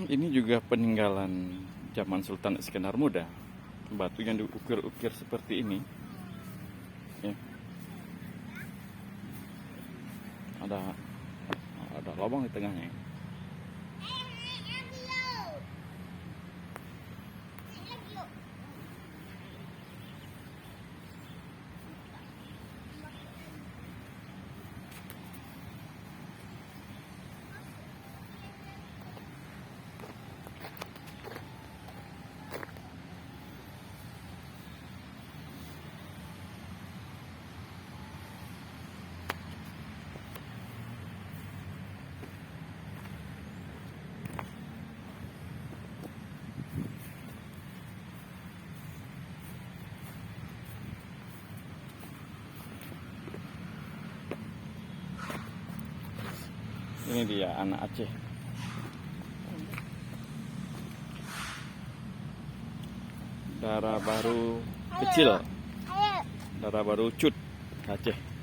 Ini juga peninggalan zaman Sultan Iskandar Muda. Batu yang diukir-ukir seperti ini. Ya. Ada lubang di tengahnya. Ini dia anak Aceh. Darah baru kecil. Darah baru cut Aceh.